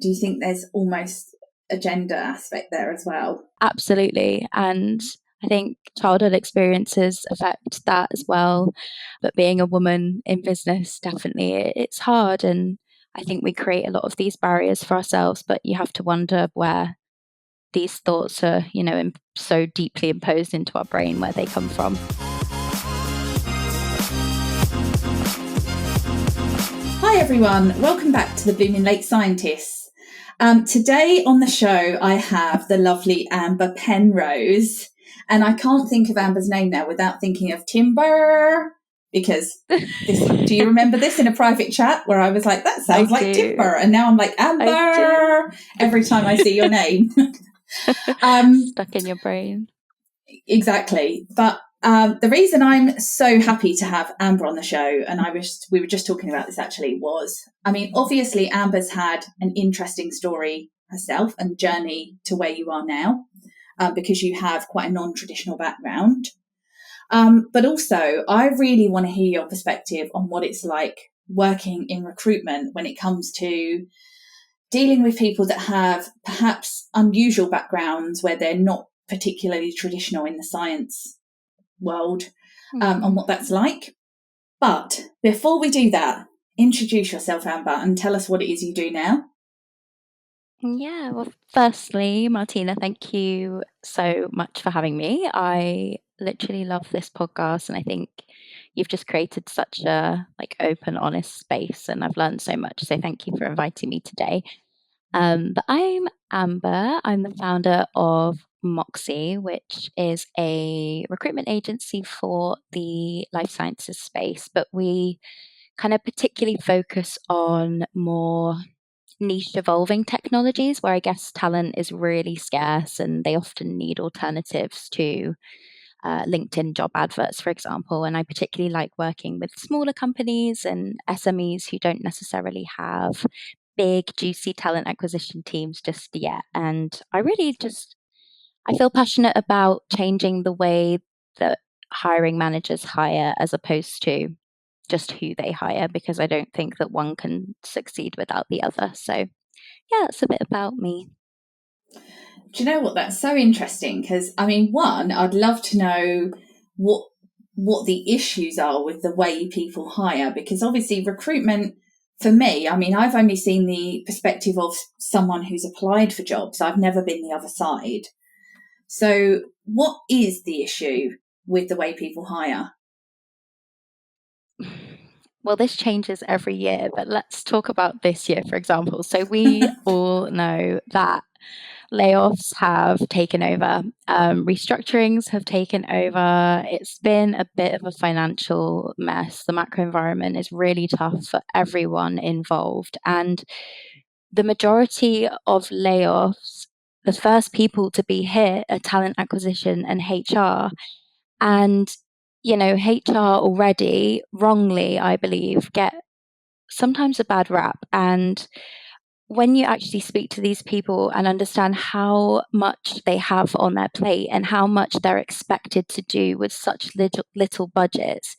Do you think there's almost a gender aspect there as well? Absolutely. And I think childhood experiences affect that as well. But being a woman in business, definitely, it's hard. And I think we create a lot of these barriers for ourselves, but you have to wonder where these thoughts are, so deeply imposed into our brain, where they come from. Hi everyone, welcome back to the Blooming Lake Scientists. Today on the show I have the lovely Amber Penrose, and I can't think of Amber's name now without thinking of Timber, because do you remember this in a private chat where I was like, that sounds like Timber, and now I'm like, Amber, every time I see your name. Stuck in your brain. Exactly. But the reason I'm so happy to have Amber on the show, and we were just talking about this actually, was, obviously Amber's had an interesting story herself and journey to where you are now, because you have quite a non-traditional background. But also, I really want to hear your perspective on what it's like working in recruitment when it comes to dealing with people that have perhaps unusual backgrounds where they're not particularly traditional in the science world, and what that's like. But before we do that, introduce yourself, Amber, and tell us what it is you do now. Yeah, well, firstly, Martina, thank you so much for having me. I literally love this podcast, and I think you've just created such a open, honest space, and I've learned so much. So thank you for inviting me today. But I'm Amber. I'm the founder of Moxee, which is a recruitment agency for the life sciences space, but we kind of particularly focus on more niche evolving technologies where I guess talent is really scarce and they often need alternatives to LinkedIn job adverts, for example. And I particularly like working with smaller companies and SMEs who don't necessarily have big, juicy talent acquisition teams just yet. And I feel passionate about changing the way that hiring managers hire as opposed to just who they hire, because I don't think that one can succeed without the other. So, yeah, that's a bit about me. Do you know what? That's so interesting because, one, I'd love to know what the issues are with the way people hire, because obviously recruitment, for me, I've only seen the perspective of someone who's applied for jobs. I've never been the other side. So what is the issue with the way people hire? Well, this changes every year, but let's talk about this year, for example. So we all know that layoffs have taken over, restructurings have taken over. It's been a bit of a financial mess. The macro environment is really tough for everyone involved. And the majority of layoffs, the first people to be hit are talent acquisition and HR. And, HR already, wrongly, I believe, get sometimes a bad rap. And when you actually speak to these people and understand how much they have on their plate and how much they're expected to do with such little budgets,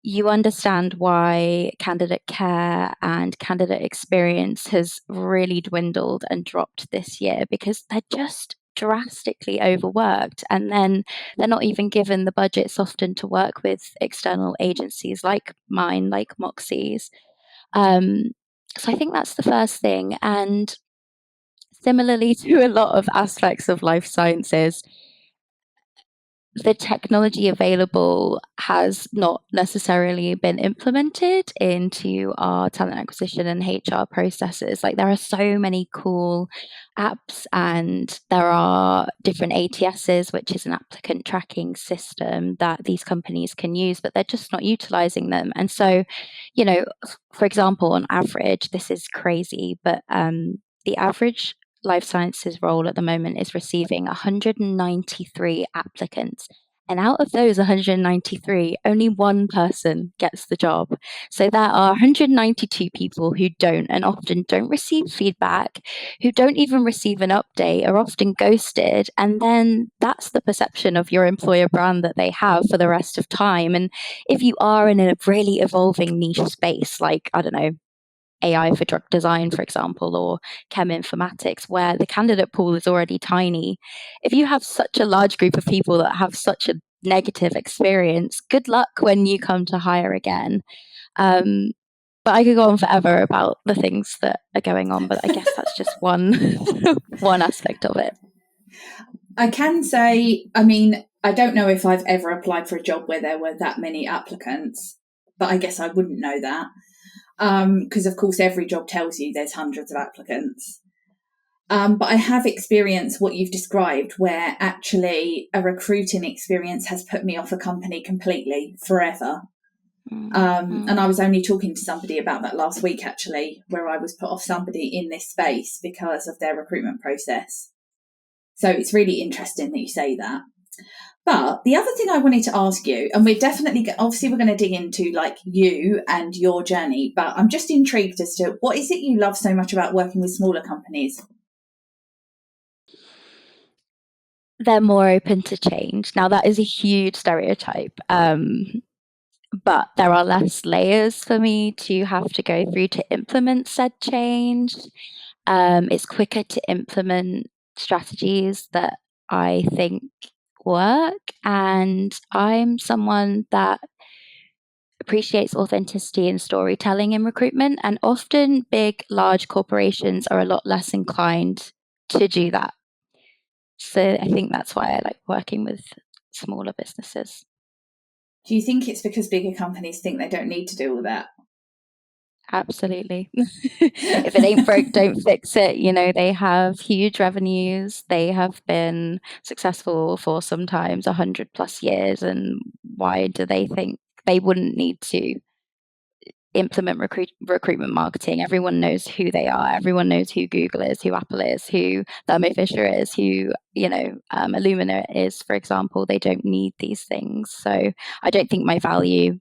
you understand why candidate care and candidate experience has really dwindled and dropped this year, because they're just drastically overworked, and then they're not even given the budgets often to work with external agencies like mine, like Moxee's. So I think that's the first thing. And similarly to a lot of aspects of life sciences, the technology available has not necessarily been implemented into our talent acquisition and HR processes. Like, there are so many cool apps, and there are different ATSs, which is an applicant tracking system that these companies can use, but they're just not utilizing them. And so, for example, on average, this is crazy, but the average life sciences role at the moment is receiving 193 applicants. And out of those 193, only one person gets the job. So there are 192 people who don't, and often don't receive feedback, who don't even receive an update, are often ghosted. And then that's the perception of your employer brand that they have for the rest of time. And if you are in a really evolving niche space, like, I don't know, AI for drug design, for example, or chem informatics, where the candidate pool is already tiny. If you have such a large group of people that have such a negative experience, good luck when you come to hire again. But I could go on forever about the things that are going on, but I guess that's just one one aspect of it. I can say, I mean, I don't know if I've ever applied for a job where there were that many applicants, but I guess I wouldn't know that. Because, of course, every job tells you there's hundreds of applicants. But I have experienced what you've described, where actually a recruiting experience has put me off a company completely forever. And I was only talking to somebody about that last week, actually, where I was put off somebody in this space because of their recruitment process. So it's really interesting that you say that. But the other thing I wanted to ask you, and we're definitely, obviously we're going to dig into like you and your journey, but I'm just intrigued as to what is it you love so much about working with smaller companies? They're more open to change. Now, that is a huge stereotype. But there are less layers for me to have to go through to implement said change. It's quicker to implement strategies that I think work. And I'm someone that appreciates authenticity and storytelling in recruitment. And often, big, large corporations are a lot less inclined to do that. So I think that's why I like working with smaller businesses. Do you think it's because bigger companies think they don't need to do all that? Absolutely. If it ain't broke, don't fix it. You know, they have huge revenues. They have been successful for sometimes 100+ years. And why do they think they wouldn't need to implement recruitment marketing? Everyone knows who they are. Everyone knows who Google is, who Apple is, who Thermo Fisher is, who, Illumina is, for example. They don't need these things. So I don't think my value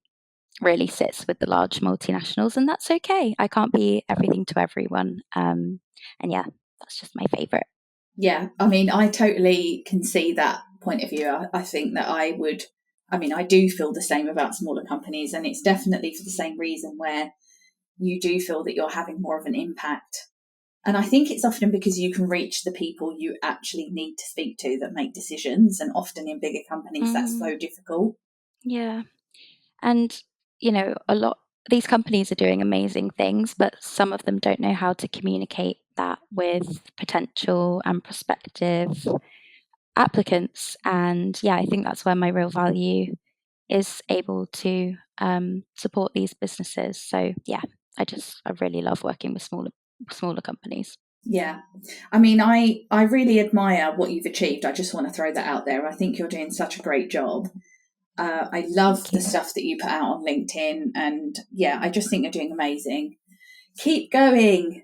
really sits with the large multinationals, and that's okay. I can't be everything to everyone. And yeah, that's just my favorite. Yeah, I mean, I totally can see that point of view. I think that I do feel the same about smaller companies, and it's definitely for the same reason where you do feel that you're having more of an impact. And I think it's often because you can reach the people you actually need to speak to that make decisions. And often in bigger companies, that's so difficult. Yeah. And, a lot, these companies are doing amazing things, but some of them don't know how to communicate that with potential and prospective applicants. And yeah, I think that's where my real value is able to support these businesses. So yeah, I really love working with smaller companies. Yeah. I mean, I really admire what you've achieved. I just want to throw that out there. I think you're doing such a great job. I love the stuff that you put out on LinkedIn. And yeah, I just think you're doing amazing. Keep going.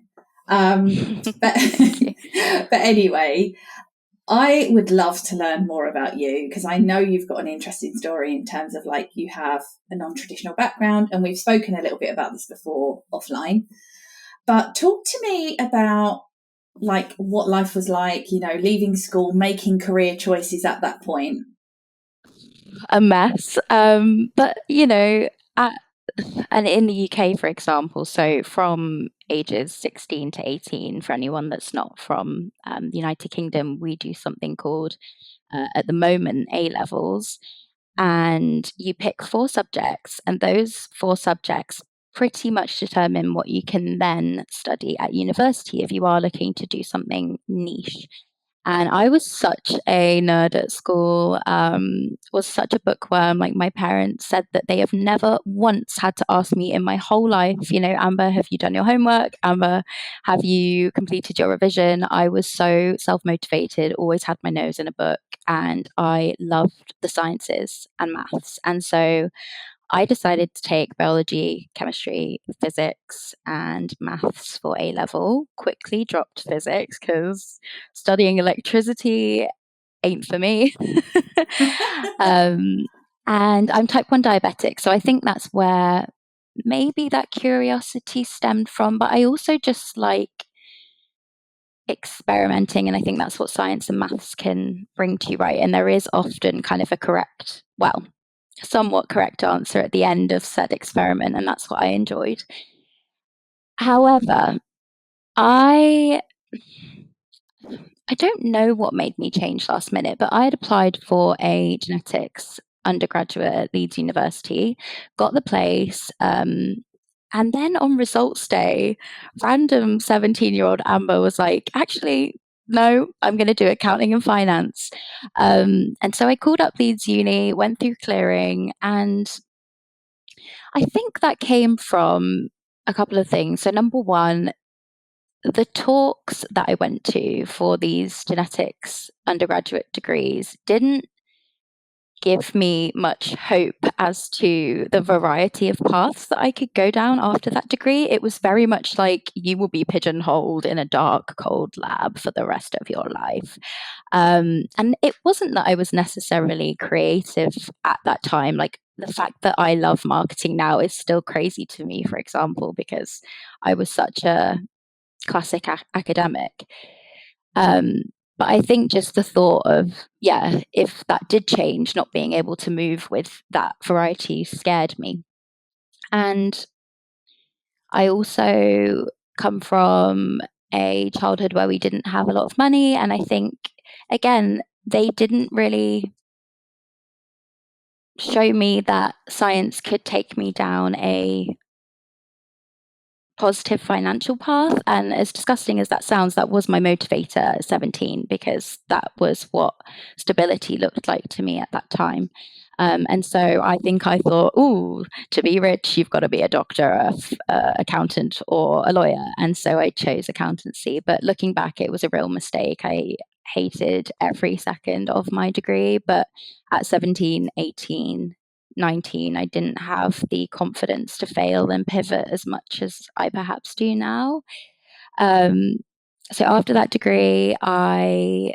But, but anyway, I would love to learn more about you because I know you've got an interesting story in terms of like you have a non-traditional background, and we've spoken a little bit about this before offline. But talk to me about like what life was like, leaving school, making career choices at that point. A mess. But and in the UK, for example, so from ages 16 to 18, for anyone that's not from the United Kingdom, we do something called, at the moment, A levels. And you pick 4 subjects, and those 4 subjects pretty much determine what you can then study at university if you are looking to do something niche. And I was such a nerd at school, was such a bookworm. Like, my parents said that they have never once had to ask me in my whole life, Amber, have you done your homework? Amber, have you completed your revision? I was so self-motivated, always had my nose in a book, and I loved the sciences and maths. And so I decided to take biology, chemistry, physics, and maths for A level. Quickly dropped physics because studying electricity ain't for me. um, and I'm type 1 diabetic. So I think that's where maybe that curiosity stemmed from. But I also just like experimenting. And I think that's what science and maths can bring to you, right? And there is often kind of somewhat correct answer at the end of said experiment, and that's what I enjoyed. However, I don't know what made me change last minute, but I had applied for a genetics undergraduate at Leeds University, got the place, and then on results day, random 17-year-old Amber was like, actually, no, I'm going to do accounting and finance. And so I called up Leeds Uni, went through clearing, and I think that came from a couple of things. So, number one, the talks that I went to for these genetics undergraduate degrees didn't give me much hope as to the variety of paths that I could go down after that degree. It was very much like you will be pigeonholed in a dark, cold lab for the rest of your life. And it wasn't that I was necessarily creative at that time. Like the fact that I love marketing now is still crazy to me, for example, because I was such a classic academic. Um, but I think just the thought of, yeah, if that did change, not being able to move with that variety scared me. And I also come from a childhood where we didn't have a lot of money. And I think, again, they didn't really show me that science could take me down a positive financial path. And as disgusting as that sounds, that was my motivator at 17, because that was what stability looked like to me at that time. And so I think I thought, oh, to be rich, you've got to be a doctor, accountant, or a lawyer. And so I chose accountancy. But looking back, it was a real mistake. I hated every second of my degree. But at 17, 18, 19, I didn't have the confidence to fail and pivot as much as I perhaps do now. So after that degree, I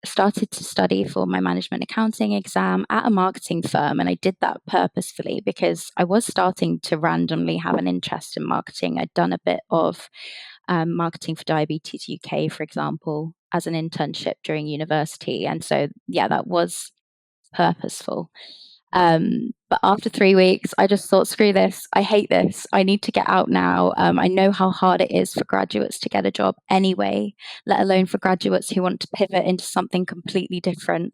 started to study for my management accounting exam at a marketing firm. And I did that purposefully because I was starting to randomly have an interest in marketing. I'd done a bit of marketing for Diabetes UK, for example, as an internship during university. And so, yeah, that was purposeful. But after 3 weeks, I just thought, screw this. I hate this. I need to get out now. I know how hard it is for graduates to get a job anyway, let alone for graduates who want to pivot into something completely different.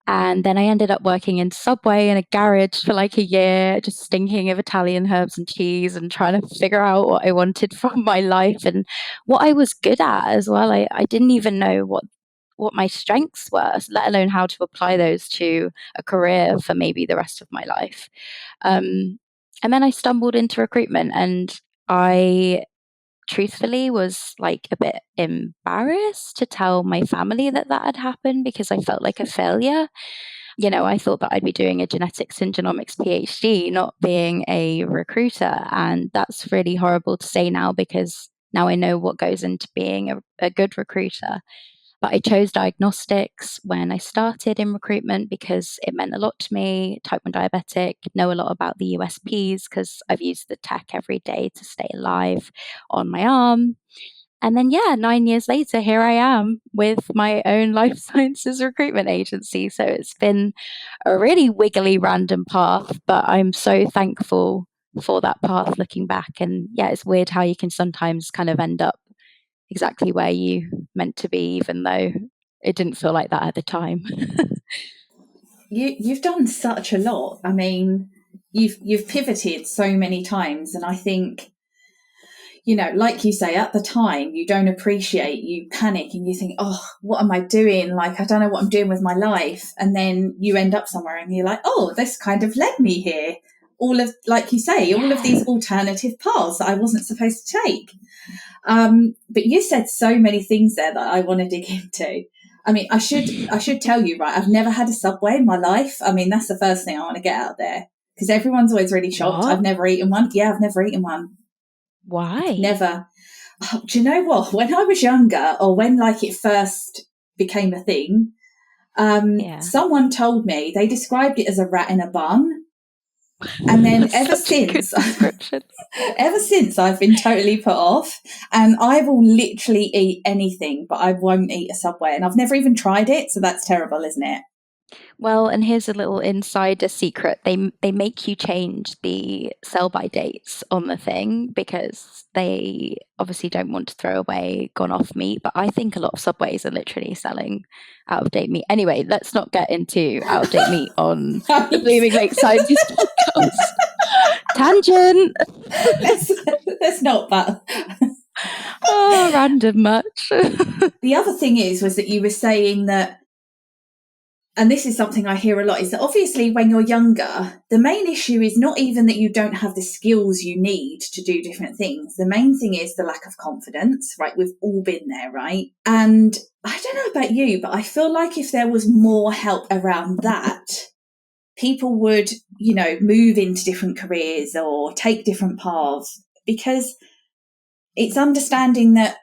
And then I ended up working in Subway in a garage for like a year, just stinking of Italian herbs and cheese and trying to figure out what I wanted from my life and what I was good at as well. I didn't even know what my strengths were, let alone how to apply those to a career for maybe the rest of my life. And then I stumbled into recruitment, and I truthfully was like a bit embarrassed to tell my family that that had happened because I felt like a failure. You know, I thought that I'd be doing a genetics and genomics PhD, not being a recruiter. And that's really horrible to say now because now I know what goes into being a good recruiter. But I chose diagnostics when I started in recruitment because it meant a lot to me. Type 1 diabetic, know a lot about the USPs because I've used the tech every day to stay alive on my arm. And then, yeah, 9 years later, here I am with my own life sciences recruitment agency. So it's been a really wiggly, random path, but I'm so thankful for that path looking back. And yeah, it's weird how you can sometimes kind of end up exactly where you meant to be, even though it didn't feel like that at the time. You've done such a lot. I mean, you've pivoted so many times, and I think, you know, like you say, at the time you don't appreciate, you panic and you think, oh, what am I doing? Like, I don't know what I'm doing with my life. And then you end up somewhere and you're like, oh, this kind of led me here. All of, like you say, all of these alternative paths that I wasn't supposed to take. But you said so many things there that I want to dig into. I mean, I should tell you, right? I've never had a Subway in my life. I mean, that's the first thing I want to get out there because everyone's always really shocked. What? I've never eaten one. Yeah, I've never eaten one. Why? Never. Oh, do you know what? When I was younger, or when like it first became a thing, Yeah. someone told me they described it as a rat in a bun. And then That's such a good description. ever since I've been totally put off, and I will literally eat anything, but I won't eat a Subway, and I've never even tried it. So that's terrible, isn't it? Well, and here's a little insider secret. They make you change the sell-by dates on the thing because they obviously don't want to throw away gone-off meat. But I think a lot of Subways are literally selling out-of-date meat. Anyway, let's not get into out-of-date meat on the Blooming Lake Scientist podcast. Tangent. Let's not that. Oh, random much. The other thing was that you were saying that, and this is something I hear a lot, is that obviously when you're younger, the main issue is not even that you don't have the skills you need to do different things. The main thing is the lack of confidence, right? We've all been there, right? And I don't know about you, but I feel like if there was more help around that, people would, move into different careers or take different paths, because it's understanding that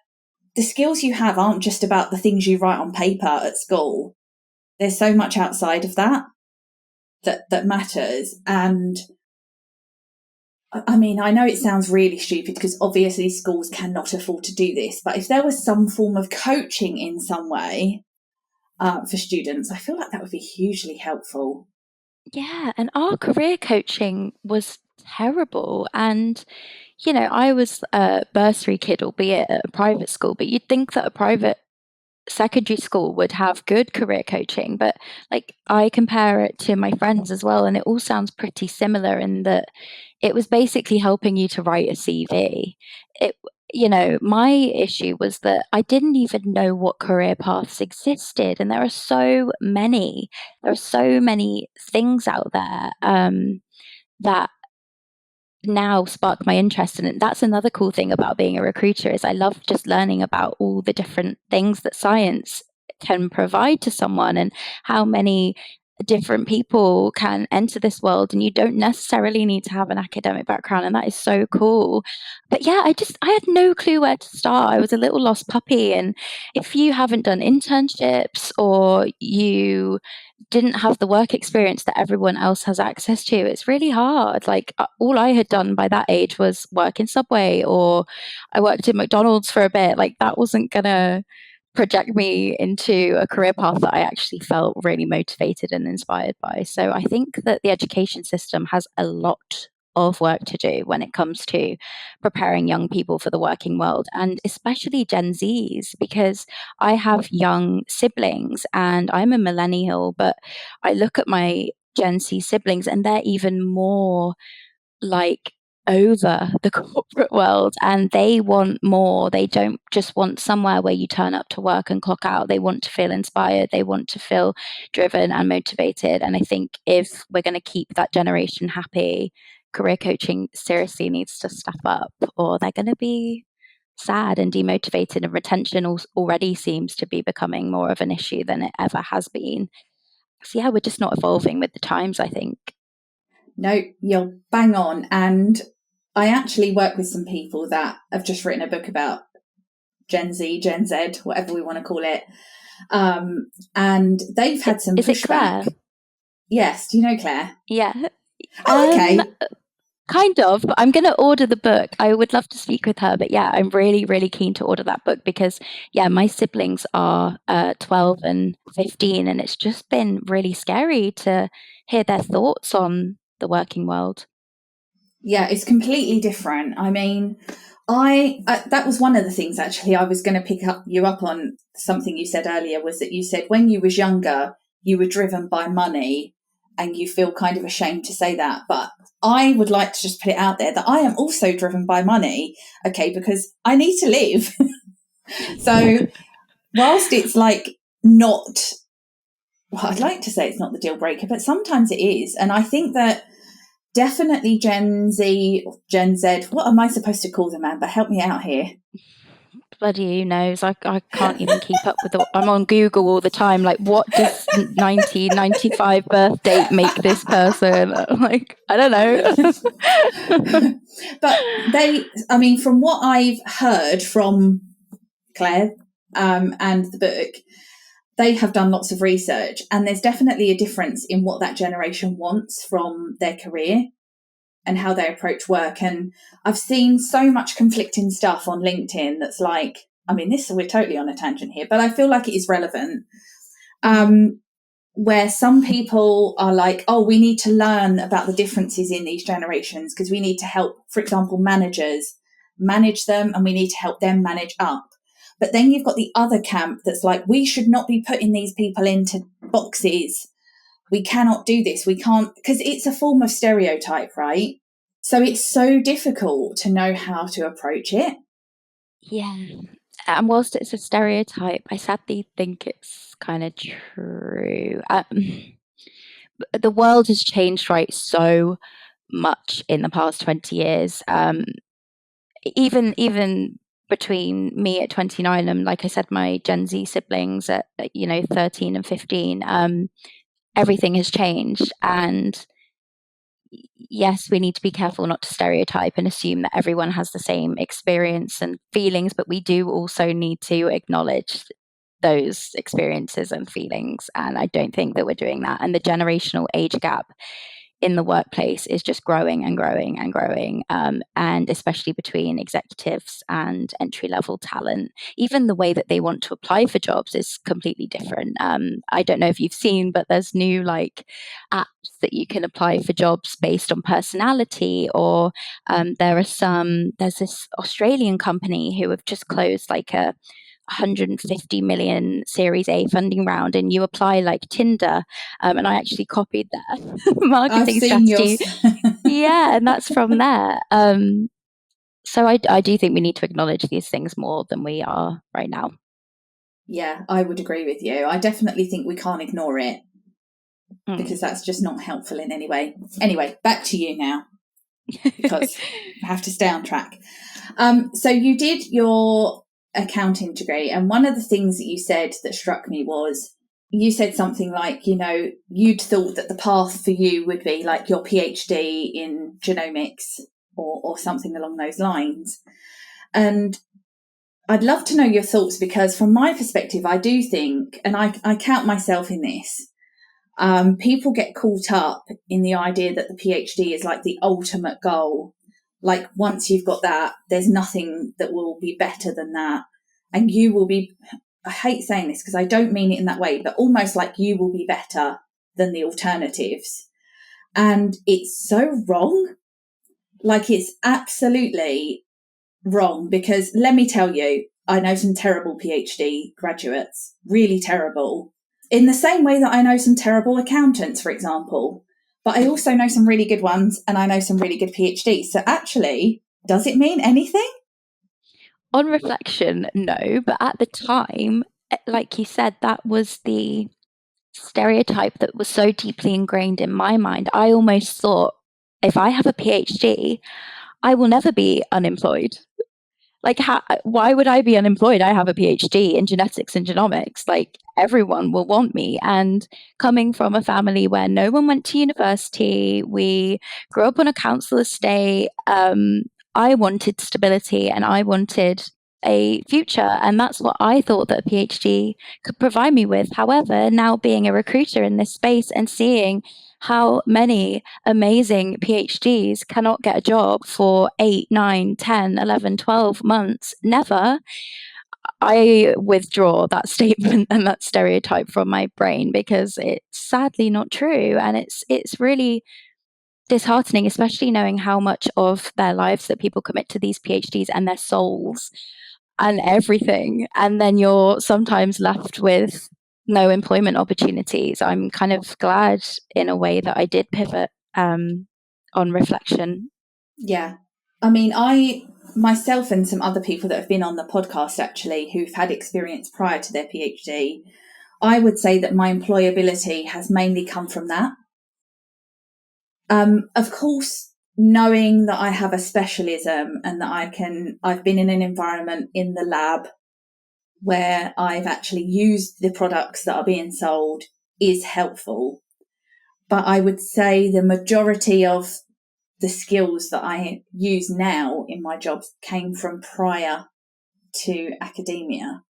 the skills you have aren't just about the things you write on paper at school. There's so much outside of that matters. And I mean, I know it sounds really stupid because obviously schools cannot afford to do this, but if there was some form of coaching in some way for students, I feel like that would be hugely helpful. Yeah, and our career coaching was terrible. And, I was a bursary kid, albeit at a private school, but you'd think that a private secondary school would have good career coaching, but like I compare it to my friends as well, and it all sounds pretty similar in that it was basically helping you to write a CV. It, my issue was that I didn't even know what career paths existed, and there are so many. There are so many things out there that now spark my interest in it. That's another cool thing about being a recruiter is I love just learning about all the different things that science can provide to someone and how many different people can enter this world, and you don't necessarily need to have an academic background, and that is so cool. But yeah, I had no clue where to start. I was a little lost puppy, and if you haven't done internships or you didn't have the work experience that everyone else has access to, it's really hard. Like all I had done by that age was work in Subway, or I worked in McDonald's for a bit. Like that wasn't gonna project me into a career path that I actually felt really motivated and inspired by. So I think that the education system has a lot of work to do when it comes to preparing young people for the working world, and especially Gen Zs, because I have young siblings and I'm a millennial, but I look at my Gen Z siblings and they're even more like over the corporate world, and they want more. They don't just want somewhere where you turn up to work and clock out. They want to feel inspired. They want to feel driven and motivated. And I think if we're going to keep that generation happy, career coaching seriously needs to step up, or they're going to be sad and demotivated, and retention already seems to be becoming more of an issue than it ever has been. So yeah, we're just not evolving with the times, I think. No, you're bang on. And I actually work with some people that have just written a book about Gen Z, Gen Z, whatever we want to call it. And they've had some pushback. Is it Claire? Yes. Do you know Claire? Yeah. Oh, okay. Kind of, but I'm going to order the book. I would love to speak with her, but yeah, I'm really, really keen to order that book because, yeah, my siblings are 12 and 15, and it's just been really scary to hear their thoughts on the working world. Yeah, it's completely different. I mean, I that was one of the things actually I was going to pick you up on. Something you said earlier was that you said when you was younger, you were driven by money, and you feel kind of ashamed to say that. But I would like to just put it out there that I am also driven by money, okay, because I need to live. So whilst it's like not, well, I'd like to say it's not the deal breaker, but sometimes it is. And I think that definitely Gen Z, Gen Z, what am I supposed to call them, Amber? Help me out here. Bloody who knows? I can't even keep up with I'm on Google all the time. Like, what does 1995 birth date make this person? Like, I don't know. But I mean, from what I've heard from Claire and the book, they have done lots of research, and there's definitely a difference in what that generation wants from their career and how they approach work. And I've seen so much conflicting stuff on LinkedIn that's like, I mean, we're totally on a tangent here, but I feel like it is relevant. where some people are like, oh, we need to learn about the differences in these generations because we need to help, for example, managers manage them, and we need to help them manage up. But then you've got the other camp that's like, we should not be putting these people into boxes. We cannot do this. We can't, because it's a form of stereotype, right? So it's so difficult to know how to approach it. Yeah. And whilst it's a stereotype, I sadly think it's kind of true. The world has changed, right, so much in the past 20 years. Even between me at 29 and, like I said, my Gen Z siblings at 13 and 15, everything has changed. And yes, we need to be careful not to stereotype and assume that everyone has the same experience and feelings, but we do also need to acknowledge those experiences and feelings. And I don't think that we're doing that. And the generational age gap in the workplace is just growing and growing and growing, and especially between executives and entry level talent. Even the way that they want to apply for jobs is completely different. I don't know if you've seen, but there's new apps that you can apply for jobs based on personality, or there's this Australian company who have just closed like a 150 million Series A funding round, and you apply like Tinder. And I actually copied their marketing strategy. Yeah, and that's from there. So I do think we need to acknowledge these things more than we are right now. Yeah, I would agree with you. I definitely think we can't ignore it because that's just not helpful in any way. Anyway, back to you now, because I have to stay on track. So you did your accounting degree, and one of the things that you said that struck me was, you said something like, you'd thought that the path for you would be like your PhD in genomics or something along those lines. And I'd love to know your thoughts, because from my perspective, I do think, and I count myself in this, people get caught up in the idea that the PhD is like the ultimate goal. Like once you've got that, there's nothing that will be better than that. And you will be, I hate saying this because I don't mean it in that way, but almost like you will be better than the alternatives. And it's so wrong. Like it's absolutely wrong, because let me tell you, I know some terrible PhD graduates, really terrible, in the same way that I know some terrible accountants, for example. But I also know some really good ones, and I know some really good PhDs. So actually, does it mean anything? On reflection, no. But at the time, like you said, that was the stereotype that was so deeply ingrained in my mind. I almost thought, if I have a PhD, I will never be unemployed. Like, why would I be unemployed? I have a PhD in genetics and genomics. Like, everyone will want me. And coming from a family where no one went to university, we grew up on a council estate. I wanted stability and I wanted a future. And that's what I thought that a PhD could provide me with. However, now being a recruiter in this space and seeing how many amazing PhDs cannot get a job for 8, 9, 10, 11, 12 months, never, I withdraw that statement and that stereotype from my brain, because it's sadly not true. And it's really disheartening, especially knowing how much of their lives that people commit to these PhDs and their souls and everything. And then you're sometimes left with no employment opportunities. I'm kind of glad in a way that I did pivot on reflection. Yeah. I mean, myself and some other people that have been on the podcast actually, who've had experience prior to their PhD, I would say that my employability has mainly come from that. Of course, knowing that I have a specialism and that I've been in an environment in the lab where I've actually used the products that are being sold is helpful. But I would say the majority of the skills that I use now in my jobs came from prior to academia,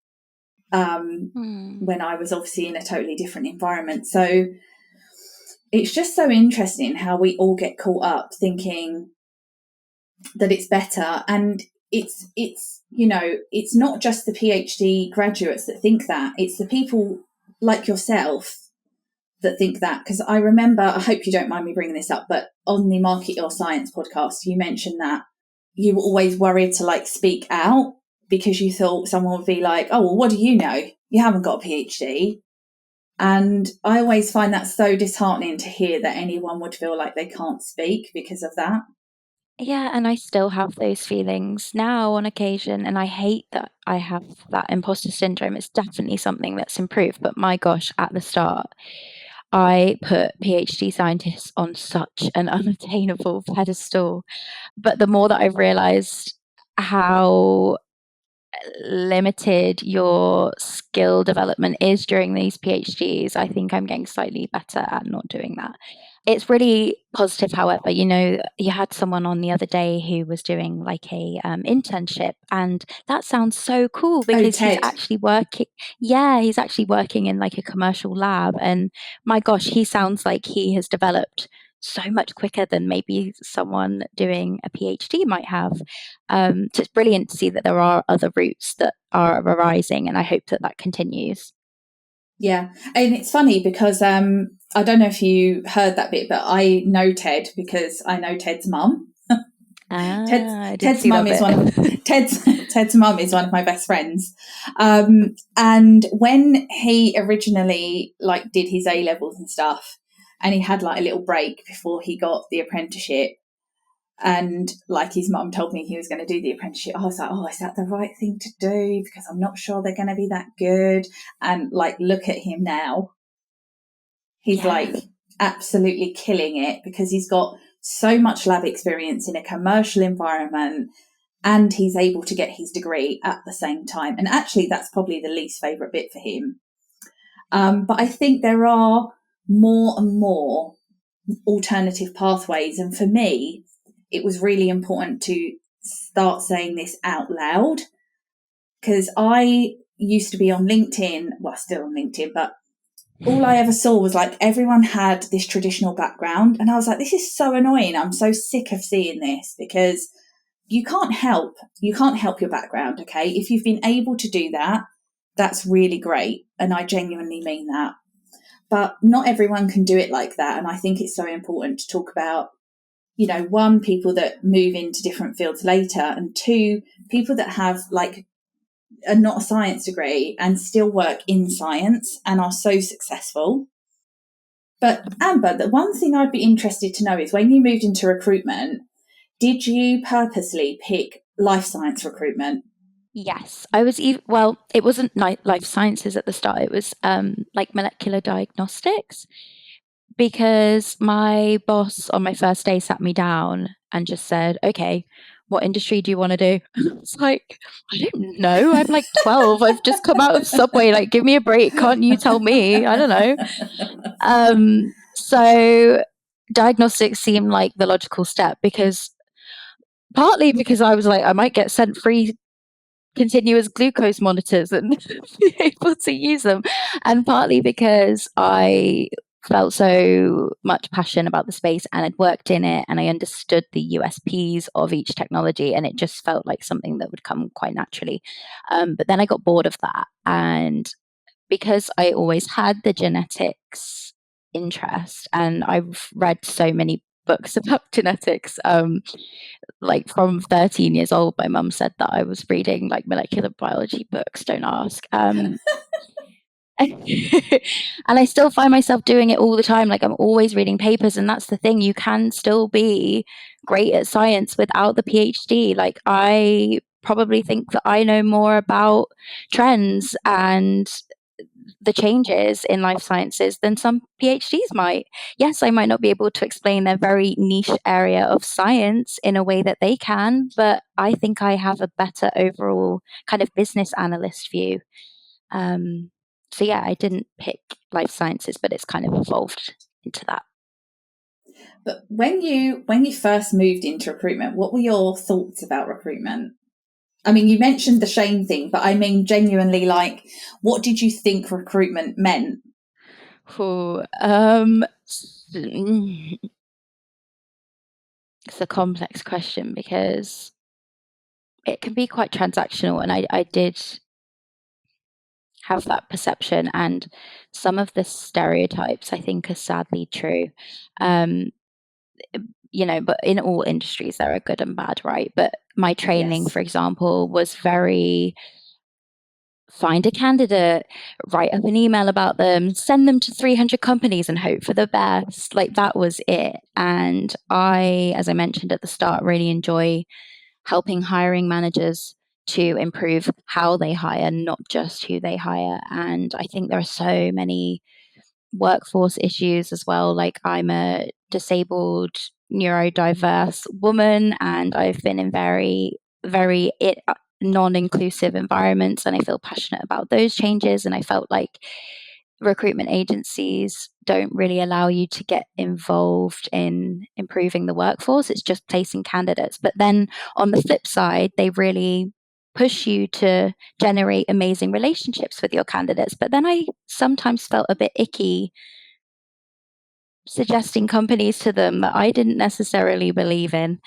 when I was obviously in a totally different environment. So it's just so interesting how we all get caught up thinking that it's better. And it's it's not just the PhD graduates that think that. It's the people like yourself that think that, because I remember, I hope you don't mind me bringing this up, but on the Market Your Science podcast, you mentioned that you were always worried to like speak out because you thought someone would be like, oh, well, what do you know? You haven't got a PhD. And I always find that so disheartening to hear that anyone would feel like they can't speak because of that. Yeah, and I still have those feelings now on occasion, and I hate that I have that imposter syndrome. It's definitely something that's improved, but my gosh, at the start, I put PhD scientists on such an unattainable pedestal. But the more that I've realized how limited your skill development is during these PhDs, I think I'm getting slightly better at not doing that. It's really positive, however. You had someone on the other day who was doing like a internship, and that sounds so cool Oh, because he's Ted. actually working. Yeah, he's actually working in like a commercial lab, and my gosh, he sounds like he has developed so much quicker than maybe someone doing a PhD might have. So it's brilliant to see that there are other routes that are arising, and I hope that that continues. Yeah. And it's funny because I don't know if you heard that bit, but I know Ted because I know Ted's mum. Ted's I did Ted's see that mum is one of bit. Ted's mum is one of my best friends. And when he originally like did his A levels and stuff, and he had like a little break before he got the apprenticeship, and like his mum told me he was going to do the apprenticeship, I was like, oh, is that the right thing to do? Because I'm not sure they're going to be that good. And like, look at him now. He's Yeah. like absolutely killing it because he's got so much lab experience in a commercial environment, and he's able to get his degree at the same time. And actually, that's probably the least favourite bit for him. But I think there are more and more alternative pathways. And for me, it was really important to start saying this out loud because I used to be on LinkedIn, well, still on LinkedIn, but all I ever saw was like everyone had this traditional background. And I was like, this is so annoying. I'm so sick of seeing this because you can't help your background. Okay. If you've been able to do that, that's really great. And I genuinely mean that. But not everyone can do it like that. And I think it's so important to talk about, one, people that move into different fields later, and two, people that have like not a science degree and still work in science and are so successful. But Amber, the one thing I'd be interested to know is when you moved into recruitment, did you purposely pick life science recruitment? Yes, I was it wasn't life sciences at the start. It was like molecular diagnostics, because my boss on my first day sat me down and just said, "Okay, what industry do you want to do?" It's like, I don't know. I'm like 12. I've just come out of Subway. Like, give me a break. Can't you tell me? I don't know. So diagnostics seemed like the logical step, because partly because I was like, I might get sent free continuous glucose monitors and be able to use them, and partly because I felt so much passion about the space and I'd worked in it and I understood the USPs of each technology, and it just felt like something that would come quite naturally. But then I got bored of that, and because I always had the genetics interest and I've read so many books about genetics, like from 13 years old, my mum said that I was reading like molecular biology books, don't ask. And I still find myself doing it all the time. Like, I'm always reading papers, and that's the thing. You can still be great at science without the PhD. Like, I probably think that I know more about trends and the changes in life sciences than some PhDs might. Yes, I might not be able to explain their very niche area of science in a way that they can, but I think I have a better overall kind of business analyst view. So yeah, I didn't pick life sciences, but it's kind of evolved into that. But when you first moved into recruitment, what were your thoughts about recruitment? I mean, you mentioned the shame thing, but I mean genuinely, like, what did you think recruitment meant? Ooh, it's a complex question because it can be quite transactional, and I did have that perception, and some of the stereotypes I think are sadly true. Um, but in all industries there are good and bad, right? But my training, Yes. for example, was very find a candidate, write up an email about them, send them to 300 companies and hope for the best. Like that was it. And I, as I mentioned at the start, really enjoy helping hiring managers to improve how they hire, not just who they hire. And I think there are so many workforce issues as well. Like I'm a disabled, neurodiverse woman, and I've been in very non-inclusive environments, and I feel passionate about those changes. And I felt like recruitment agencies don't really allow you to get involved in improving the workforce. It's just placing candidates. But then on the flip side, they really push you to generate amazing relationships with your candidates. But then I sometimes felt a bit icky suggesting companies to them that I didn't necessarily believe in.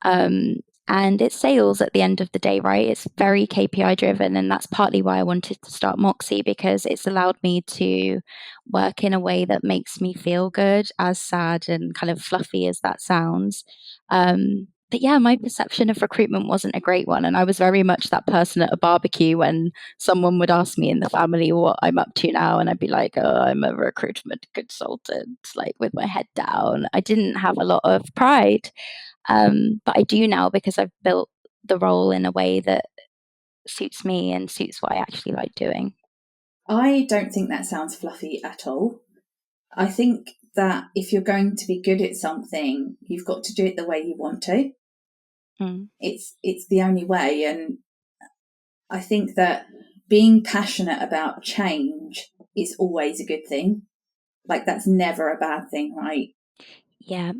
Um, and it's sales at the end of the day, right? It's very KPI driven. And that's partly why I wanted to start Moxee, because it's allowed me to work in a way that makes me feel good, as sad and kind of fluffy as that sounds. But yeah, my perception of recruitment wasn't a great one. And I was very much that person at a barbecue when someone would ask me in the family what I'm up to now, and I'd be like, oh, I'm a recruitment consultant, like with my head down. I didn't have a lot of pride, but I do now, because I've built the role in a way that suits me and suits what I actually like doing. I don't think that sounds fluffy at all. I think that if you're going to be good at something, you've got to do it the way you want to. Mm. It's the only way. And I think that being passionate about change is always a good thing. Like that's never a bad thing, right? Yeah,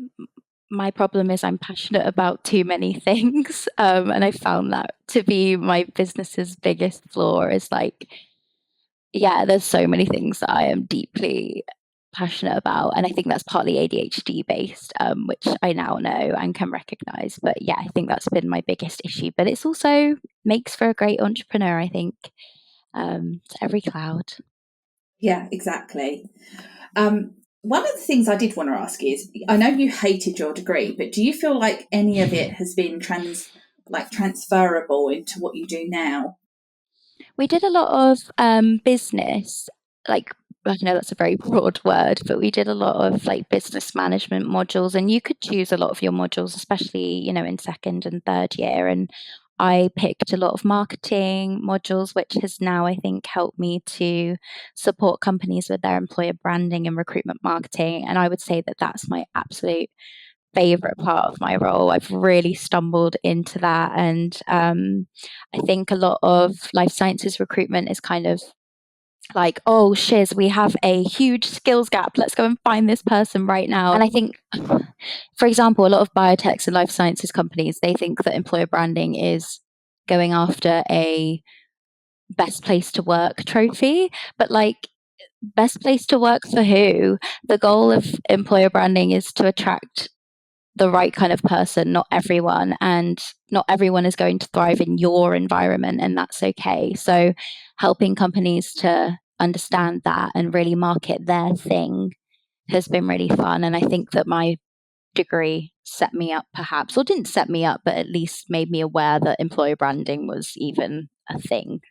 my problem is I'm passionate about too many things, and I found that to be my business's biggest flaw. Is like, yeah, there's so many things that I am deeply passionate about, and I think that's partly ADHD based, which I now know and can recognize. But yeah, I think that's been my biggest issue. But it's also makes for a great entrepreneur, I think. To every cloud. Yeah, exactly. One of the things I did want to ask is, I know you hated your degree, but do you feel like any of it has been transferable into what you do now? We did a lot of business, like, I know that's a very broad word, but we did a lot of like business management modules, and you could choose a lot of your modules, especially, in second and third year. And I picked a lot of marketing modules, which has now, I think, helped me to support companies with their employer branding and recruitment marketing. And I would say that that's my absolute favorite part of my role. I've really stumbled into that. And I think a lot of life sciences recruitment is kind of like, oh, shiz, we have a huge skills gap. Let's go and find this person right now. And I think, for example, a lot of biotechs and life sciences companies, they think that employer branding is going after a best place to work trophy. But like, best place to work for who? The goal of employer branding is to attract the right kind of person, not everyone. And not everyone is going to thrive in your environment, and that's okay. So, helping companies to understand that and really market their thing has been really fun. And I think that my degree set me up, perhaps, or didn't set me up, but at least made me aware that employer branding was even a thing.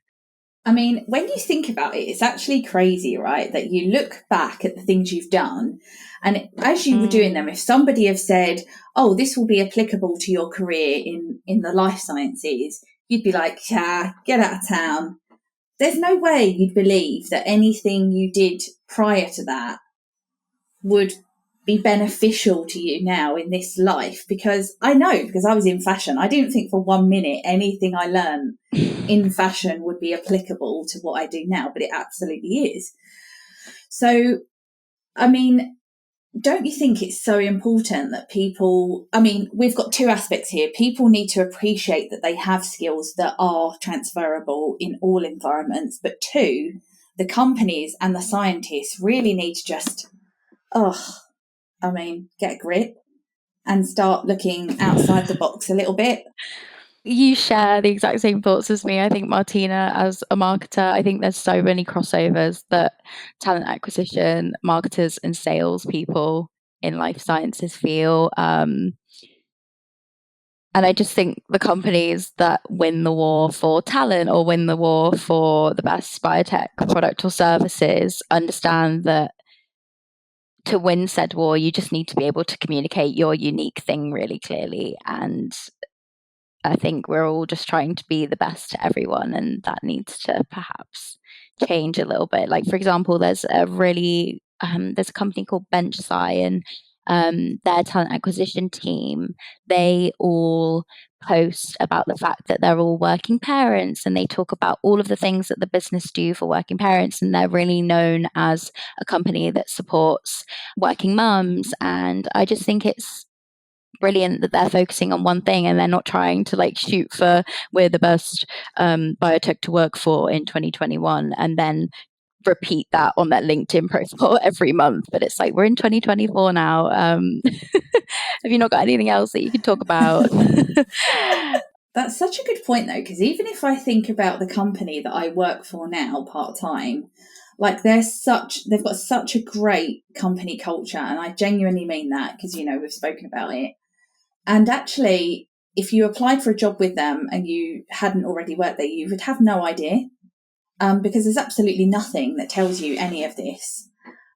I mean, when you think about it, it's actually crazy, right? That you look back at the things you've done, and as you were doing them, Mm. if somebody had said, "Oh, this will be applicable to your career in the life sciences," you'd be like, "Yeah, get out of town." There's no way you'd believe that anything you did prior to that would be beneficial to you now in this life. Because I know, because I was in fashion, I didn't think for 1 minute anything I learned in fashion would be applicable to what I do now, but it absolutely is. So, I mean, don't you think it's so important that people, I mean, we've got two aspects here. People need to appreciate that they have skills that are transferable in all environments. But two, the companies and the scientists really need to just, get a grip and start looking outside the box a little bit. You share the exact same thoughts as me. I think Martina, as a marketer, I think there's so many crossovers that talent acquisition, marketers, and salespeople in life sciences feel. And I just think the companies that win the war for talent or win the war for the best biotech product or services understand that to win said war, you just need to be able to communicate your unique thing really clearly. And I think we're all just trying to be the best to everyone, and that needs to perhaps change a little bit. Like, for example, there's a company called BenchSci, and their talent acquisition team, they all post about the fact that they're all working parents, and they talk about all of the things that the business do for working parents, and they're really known as a company that supports working mums. And I just think it's brilliant that they're focusing on one thing and they're not trying to like shoot for we're the best biotech to work for in 2021 and then repeat that on their LinkedIn profile every month. But it's like, we're in 2024 now. Have you not got anything else that you can talk about? That's such a good point, though, because even if I think about the company that I work for now part time, like they've got such a great company culture, and I genuinely mean that because we've spoken about it. And actually, if you applied for a job with them and you hadn't already worked there, you would have no idea, because there's absolutely nothing that tells you any of this.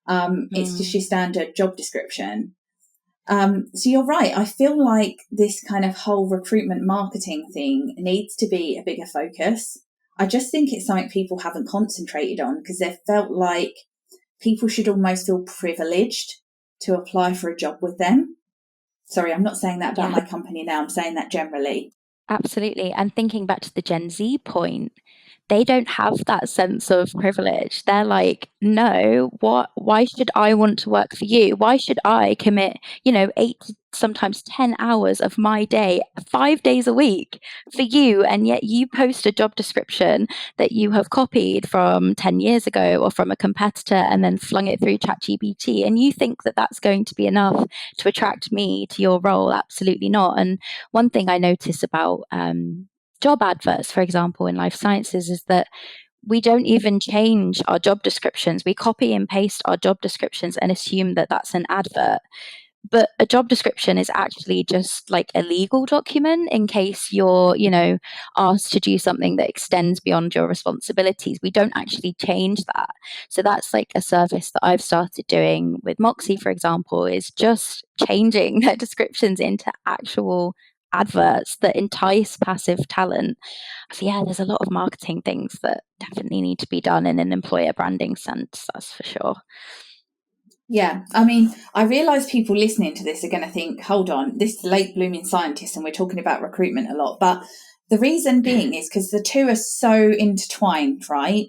It's just your standard job description. So you're right. I feel like this kind of whole recruitment marketing thing needs to be a bigger focus. I just think it's something people haven't concentrated on because they've felt like people should almost feel privileged to apply for a job with them. Sorry, I'm not saying that about my company now. I'm saying that generally. Absolutely. And thinking back to the Gen Z point, they don't have that sense of privilege. They're like, no, why should I want to work for you? Why should I commit, 8 to sometimes 10 hours of my day, 5 days a week for you? And yet you post a job description that you have copied from 10 years ago or from a competitor and then flung it through ChatGPT. And you think that that's going to be enough to attract me to your role? Absolutely not. And one thing I notice about job adverts, for example, in life sciences, is that we don't even change our job descriptions. We copy and paste our job descriptions and assume that that's an advert. But a job description is actually just like a legal document in case you're, asked to do something that extends beyond your responsibilities. We don't actually change that. So that's like a service that I've started doing with Moxee, for example, is just changing their descriptions into actual adverts that entice passive talent. So yeah, there's a lot of marketing things that definitely need to be done in an employer branding sense, that's for sure. Yeah, I mean, I realise people listening to this are going to think, hold on, this is late blooming scientist and we're talking about recruitment a lot. But the reason being is because the two are so intertwined, right?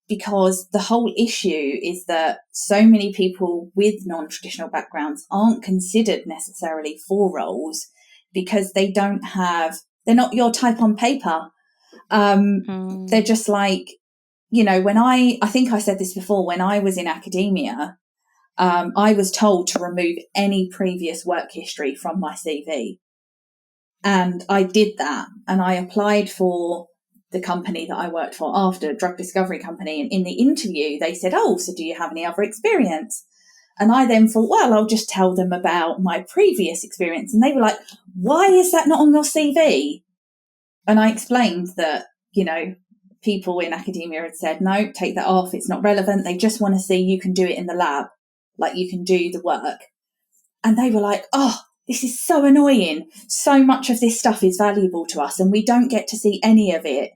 Because the whole issue is that so many people with non-traditional backgrounds aren't considered necessarily for roles because they're not your type on paper. They're just like, when I think I said this before, when I was in academia, I was told to remove any previous work history from my CV. And I did that. And I applied for the company that I worked for after, a drug discovery company. And in the interview, they said, oh, so do you have any other experience? And I then thought, well, I'll just tell them about my previous experience. And they were like, why is that not on your CV? And I explained that, people in academia had said, no, take that off. It's not relevant. They just want to see you can do it in the lab. Like you can do the work. And they were like, oh, this is so annoying. So much of this stuff is valuable to us and we don't get to see any of it.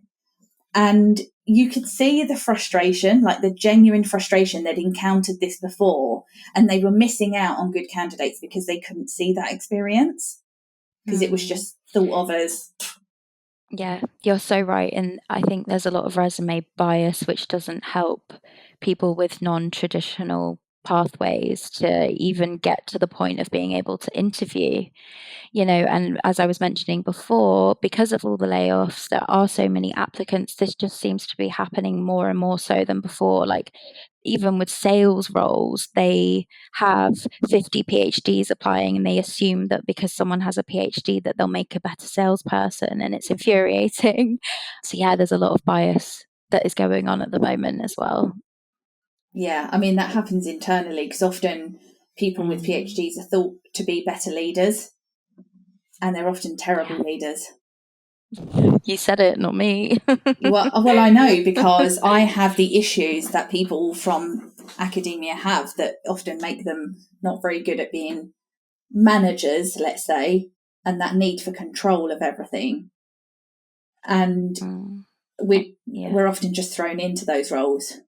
And you could see the frustration, like the genuine frustration. They'd encountered this before and they were missing out on good candidates because they couldn't see that experience because it was just thought of as. Yeah, you're so right. And I think there's a lot of resume bias, which doesn't help people with non-traditional pathways to even get to the point of being able to interview. And as I was mentioning before, because of all the layoffs, there are so many applicants. This just seems to be happening more and more so than before. Like, even with sales roles, they have 50 PhDs applying, and they assume that because someone has a PhD that they'll make a better salesperson, and it's infuriating. So yeah, there's a lot of bias that is going on at the moment as well. Yeah, I mean, that happens internally because often people with PhDs are thought to be better leaders, and they're often terrible leaders. You said it, not me. Well, I know, because I have the issues that people from academia have that often make them not very good at being managers, let's say, and that need for control of everything. And we're often just thrown into those roles.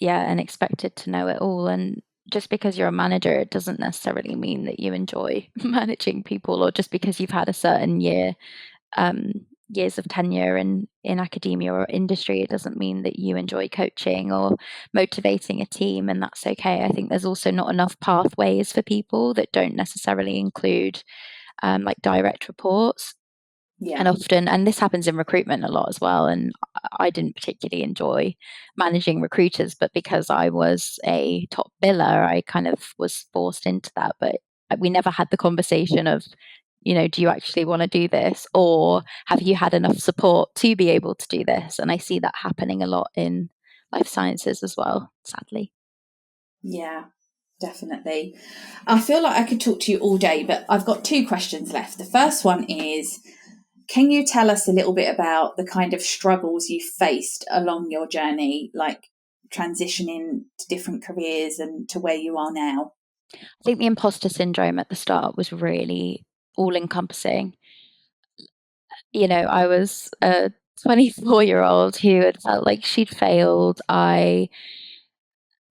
Yeah, and expected to know it all. And just because you're a manager, it doesn't necessarily mean that you enjoy managing people, or just because you've had a certain years of tenure in academia or industry, it doesn't mean that you enjoy coaching or motivating a team, and that's okay. I think there's also not enough pathways for people that don't necessarily include like direct reports. Yeah. And often, and this happens in recruitment a lot as well, and I didn't particularly enjoy managing recruiters, but because I was a top biller, I kind of was forced into that. But we never had the conversation of, do you actually want to do this? Or have you had enough support to be able to do this? And I see that happening a lot in life sciences as well, sadly. Yeah, definitely. I feel like I could talk to you all day, but I've got 2 questions left. The first one is, can you tell us a little bit about the kind of struggles you faced along your journey, like transitioning to different careers and to where you are now? I think the imposter syndrome at the start was really all-encompassing. I was a 24-year-old who had felt like she'd failed. I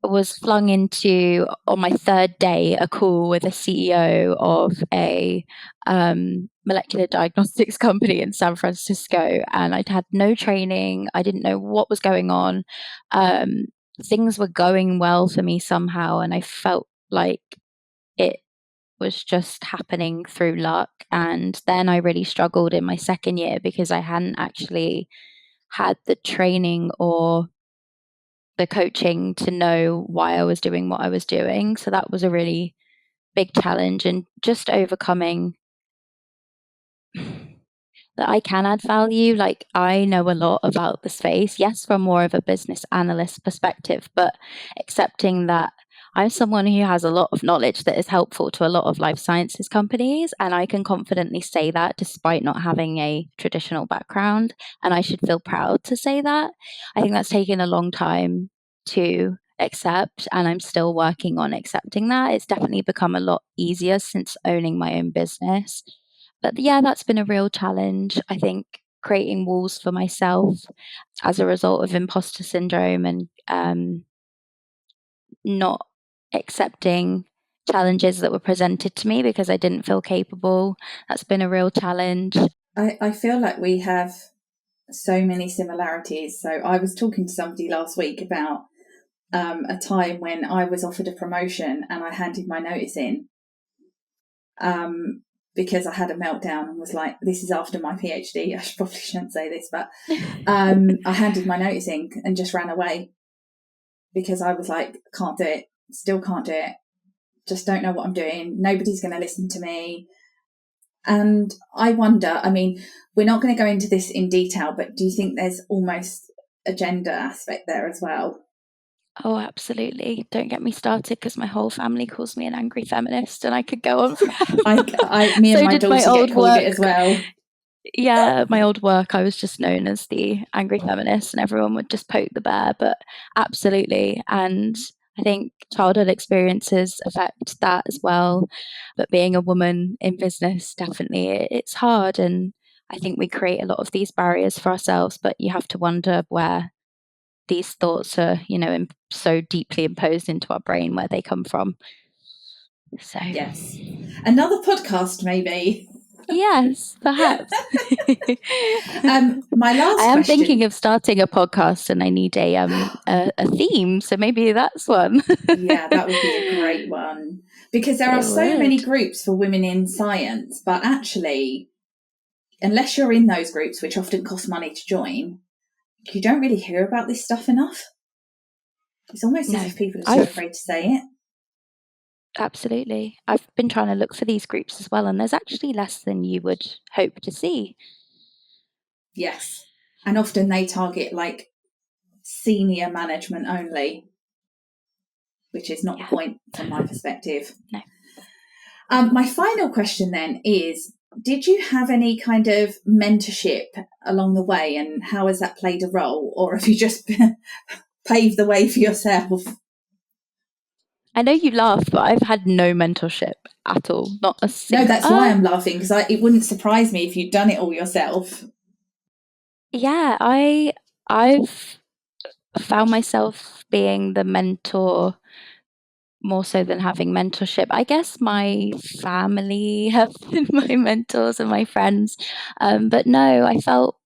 was flung into, on my 3rd day, a call with a CEO of a molecular diagnostics company in San Francisco, and I'd had no training. I didn't know what was going on. Things were going well for me somehow, and I felt like it was just happening through luck. And then I really struggled in my 2nd year because I hadn't actually had the training or the coaching to know why I was doing what I was doing. So that was a really big challenge, and just overcoming that I can add value. Like, I know a lot about the space, yes, from more of a business analyst perspective, but accepting that I'm someone who has a lot of knowledge that is helpful to a lot of life sciences companies, and I can confidently say that despite not having a traditional background, and I should feel proud to say that. I think that's taken a long time to accept, and I'm still working on accepting that. It's definitely become a lot easier since owning my own business. But yeah, that's been a real challenge. I think creating walls for myself as a result of imposter syndrome, and not accepting challenges that were presented to me because I didn't feel capable. That's been a real challenge. I feel like we have so many similarities. So I was talking to somebody last week about a time when I was offered a promotion and I handed my notice in because I had a meltdown and was like, this is after my PhD. I probably shouldn't say this, but I handed my notice in and just ran away because I was like, can't do it, still can't do it, just don't know what I'm doing. Nobody's going to listen to me. And I wonder, I mean, we're not going to go into this in detail, but do you think there's almost a gender aspect there as well? Oh, absolutely. Don't get me started, because my whole family calls me an angry feminist, and I could go on forever. Me and my daughter get called it as well. Yeah, my old work, I was just known as the angry feminist, and everyone would just poke the bear. But absolutely. And I think childhood experiences affect that as well. But being a woman in business, definitely, it's hard. And I think we create a lot of these barriers for ourselves, but you have to wonder where these thoughts are, so deeply imposed into our brain, where they come from. So yes, another podcast maybe. Yes, perhaps. My last I am question. thinking of starting a podcast, and I need a theme, so maybe that's one. Yeah, that would be a great one, because there are so many groups for women in science, but actually, unless you're in those groups, which often cost money to join, you don't really hear about this stuff enough. It's almost as if people are too afraid to say it. Absolutely. I've been trying to look for these groups as well, and there's actually less than you would hope to see. Yes. And often they target like senior management only, which is not the point from my perspective. No. My final question then is, did you have any kind of mentorship along the way, and how has that played a role? Or have you just paved the way for yourself? I know you laugh, but I've had no mentorship at all. Not a single. No, that's why I'm laughing, because it wouldn't surprise me if you'd done it all yourself. Yeah, I've found myself being the mentor more so than having mentorship. I guess my family have been my mentors and my friends. But no, I felt,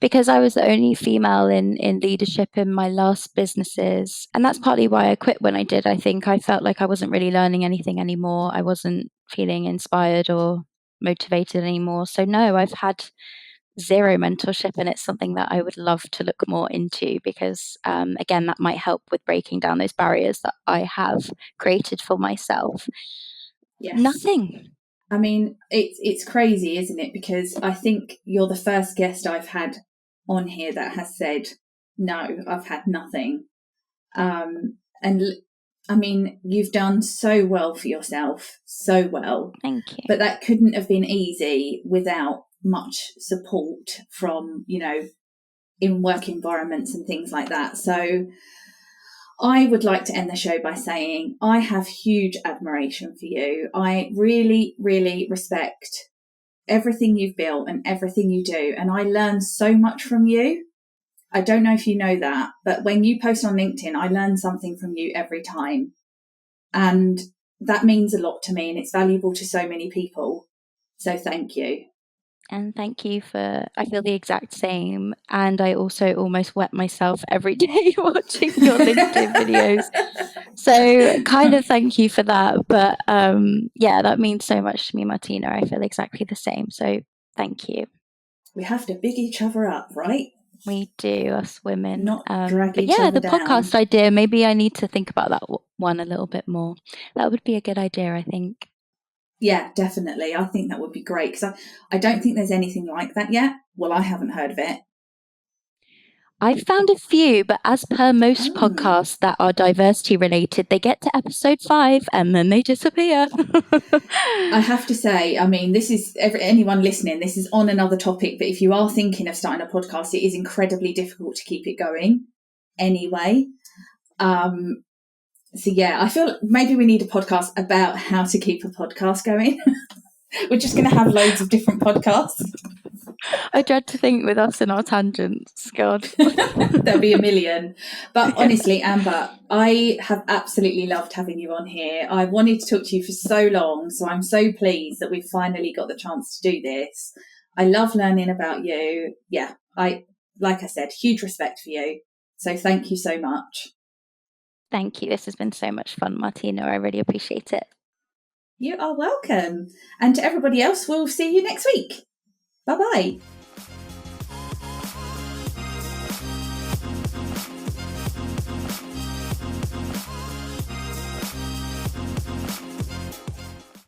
because I was the only female in leadership in my last businesses, and that's partly why I quit when I did. I think I felt like I wasn't really learning anything anymore. I wasn't feeling inspired or motivated anymore. So no, I've had zero mentorship, and it's something that I would love to look more into, because again, that might help with breaking down those barriers that I have created for myself. Yes. Nothing. I mean, it's crazy, isn't it? Because I think you're the first guest I've had on here that has said, no, I've had nothing. And I mean, you've done so well for yourself, so well. Thank you. But that couldn't have been easy without much support from, in work environments and things like that. So I would like to end the show by saying I have huge admiration for you. I really, really respect everything you've built and everything you do. And I learn so much from you. I don't know if you know that, but when you post on LinkedIn, I learn something from you every time. And that means a lot to me, and it's valuable to so many people. So thank you. And thank you I feel the exact same. And I also almost wet myself every day watching your LinkedIn videos. So kind of thank you for that. But yeah, that means so much to me, Martina. I feel exactly the same. So thank you. We have to big each other up, right? We do, us women. Not drag but each yeah, other the down. podcast idea, maybe I need to think about that one a little bit more. That would be a good idea, I think. Yeah, definitely. I think that would be great, because I don't think there's anything like that yet. Well, I haven't heard of it. I've found a few, but as per most podcasts that are diversity related, they get to episode 5 and then they disappear. I have to say, I mean, this is anyone listening, this is on another topic, but if you are thinking of starting a podcast, it is incredibly difficult to keep it going anyway. So yeah, I feel maybe we need a podcast about how to keep a podcast going. We're just going to have loads of different podcasts. I dread to think with us in our tangents. God. There'll be a million. But honestly, Amber, I have absolutely loved having you on here. I wanted to talk to you for so long, so I'm so pleased that we've finally got the chance to do this. I love learning about you. Yeah, like I said, huge respect for you. So thank you so much. Thank you. This has been so much fun, Martina. I really appreciate it. You are welcome. And to everybody else, we'll see you next week. Bye-bye.